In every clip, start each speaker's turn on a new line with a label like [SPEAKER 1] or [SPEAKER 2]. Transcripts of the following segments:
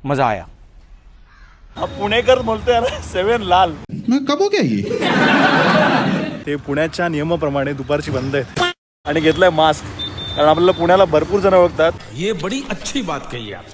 [SPEAKER 1] मजा आया।
[SPEAKER 2] हा पुणेकर बोलतोय यार 7 लाल
[SPEAKER 3] मैं कब हो गया ये?
[SPEAKER 2] ते पुण्याच्या नियमाप्रमाणे दुपारची बंद आहेत आणि घेतलाय मास्क, कारण आपल्याला पुण्याला भरपूर जण ओळखतात.
[SPEAKER 1] ये बड़ी अच्छी बात कही आप.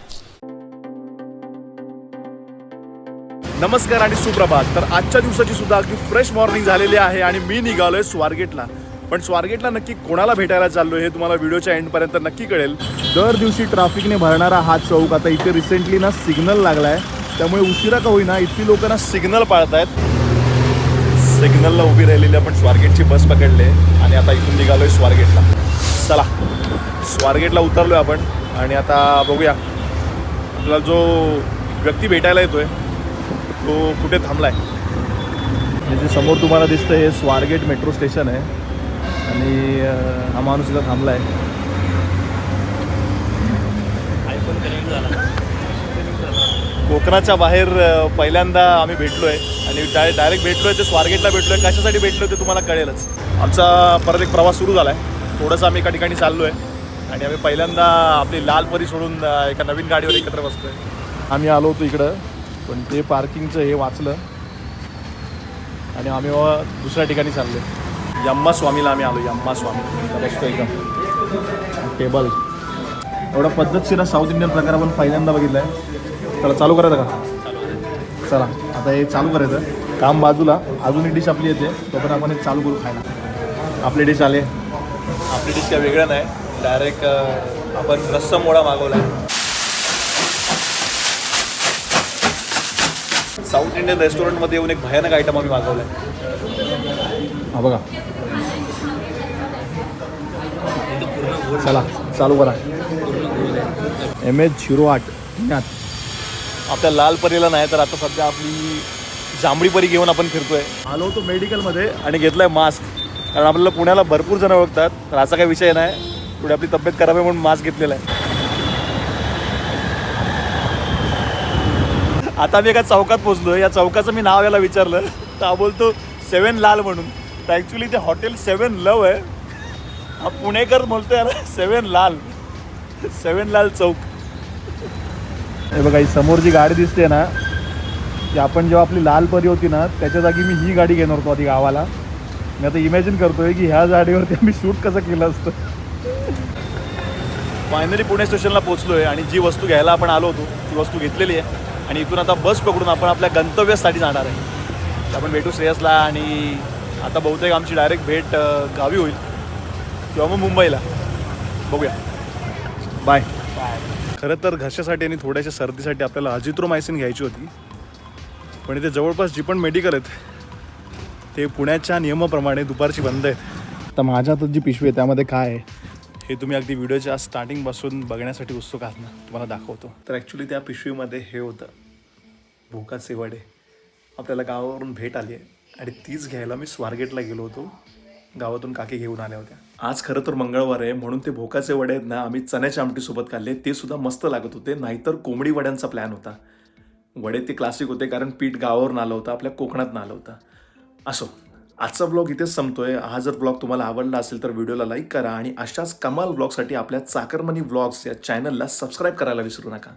[SPEAKER 2] नमस्कार आणि सुप्रभात. तर आजच्या दिवसाची सुद्धा अगदी फ्रेश मॉर्निंग झालेली आहे आणि मी निघालोय स्वारगेटला. पण स्वारगेटला नक्की कोणाला भेटायला चाललोय हे तुम्हाला व्हिडिओच्या एंडपर्यंत नक्की कळेल. दर दिवशी ट्रॅफिकने भरणारा हा चौक आता इथे रिसेंटली ना सिग्नल लागलाय, त्यामुळे उशिरा का होईना इतकी लोक ना सिग्नल पाळतायत. सिग्नलला उभी राहिलेली आपण स्वारगेटची बस पकडले आणि आता इथून निघालोय स्वारगेटला. चला स्वारगेटला उतरलोय आपण आणि आता बघूया आपल्याला जो व्यक्ती भेटायला येतोय तो कुठे थांबलाय. म्हणजे समोर तुम्हाला दिसतं हे स्वारगेट मेट्रो स्टेशन आहे आणि हा माणूस इथं थांबलाय. कोकणाच्या बाहेर पहिल्यांदा आम्ही भेटलोय आणि डायरेक्ट भेटलोय ते स्वारगेटला भेटलोय. कशासाठी भेटलोय ते तुम्हाला कळेलच. आमचा परत एक प्रवास सुरू झाला आहे. थोडंसं आम्ही एका ठिकाणी चाललो आहे आणि आम्ही पहिल्यांदा आपली लाल परी सोडून एका नवीन गाडीवर एकत्र बसतोय. आम्ही आलो होतो इकडं, पण ते पार्किंगचं हे वाचलं आणि आम्ही दुसऱ्या ठिकाणी चाललो. यम्मा स्वामीला आम्ही आलो. यम्मा स्वामी बसतो एकदम टेबल. एवढा पद्धतशीर साऊथ इंडियन प्रकार आपण पहिल्यांदा बघितला आहे. त्याला चालू करायचं का? चला आता हे चालू करायचं काम बाजूला. अजून एक डिश आपली येते तोपर्यंत आपण एक चालू करू खायला. आपली डिश आले. आपली डिश काय वेगळं नाही, डायरेक्ट आपण रस्सम वडा मागवला आहे. साऊथ इंडियन रेस्टॉरंटमध्ये येऊन एक भयानक आयटम आम्ही मागवला आहे. हा बघा. चला चालू करा. MH08 पुण्यात. आपल्या लाल परीला नाही तर आता सध्या आपली जांभळी परी घेऊन आपण फिरतोय. आलो होतो मेडिकलमध्ये आणि घेतलाय मास्क, कारण आपल्याला पुण्याला भरपूर जण ओळखतात. तर असा काही विषय नाही, पुढे आपली तब्येत खराब आहे म्हणून मास्क घेतलेला आहे. आता मी एका चौकात पोचलो. या चौकाचं मी नाव याला विचारलं तर हा बोलतो 7 लाल म्हणून. तर ॲक्च्युली ते हॉटेल 7 लव आहे. हा पुणेकर बोलतो यार 7 लाल. 7 लाल चौक. हे बघा ही समोर जी गाडी दिसते ना, की आपण जेव्हा आपली लाल परी होती ना त्याच्या जागी मी ही गाडी घेणार होतो आधी गावाला. मी आता इमॅजिन करतोय की ह्या गाडीवरती आम्ही शूट कसं केलं असतं. फायनली पुणे स्टेशनला पोचलोय आणि जी वस्तू घ्यायला आपण आलो होतो ती वस्तू घेतलेली आहे आणि इथून आता बस पकडून आपण आपल्या गंतव्यासाठी जाणार आहे. आपण भेटू श्रेयसला आणि आता बहुतेक आमची डायरेक्ट भेट गावी होईल किंवा मग मुंबईला. बघूया. बाय. खरं तर घशासाठी आणि थोड्याशा सर्दीसाठी आपल्याला अझिथ्रोमायसिन घ्यायची होती, पण इथे जवळपास जी पण मेडिकल आहेत ते पुण्याच्या नियमाप्रमाणे दुपारची बंद आहेत. तर माझ्या हातात जी पिशवी आहे त्यामध्ये काय आहे हे तुम्ही अगदी व्हिडिओच्या स्टार्टिंगपासून बघण्यासाठी उत्सुक आहात ना, तुम्हाला दाखवतो. तर ॲक्च्युली त्या पिशवीमध्ये हे होतं भोकाचे वडे. आपल्याला गावावरून भेट आली आहे आणि तीच घ्यायला मी स्वारगेटला गेलो होतो. गावातून काकी घेऊन आल्या होत्या. आज खरं तर मंगळवार आहे म्हणून ते भोकाचे वडे आहेत ना आम्ही चण्याच्या आमटीसोबत खाल्ले. ते सुद्धा मस्त लागत होते. नाहीतर कोंबडी वड्यांचा प्लॅन होता. वडे ते क्लासिक होते कारण पीठ गावावरून आलं होतं, आपल्या कोकणातून आलं होतं. असो, आजचा ब्लॉग इथेच संपतोय. हा जर ब्लॉग तुम्हाला आवडला असेल तर व्हिडिओला लाईक करा आणि अशाच कमाल ब्लॉगसाठी आपल्या चाकरमनी व्लॉग्स या चॅनलला सबस्क्राईब करायला विसरू नका.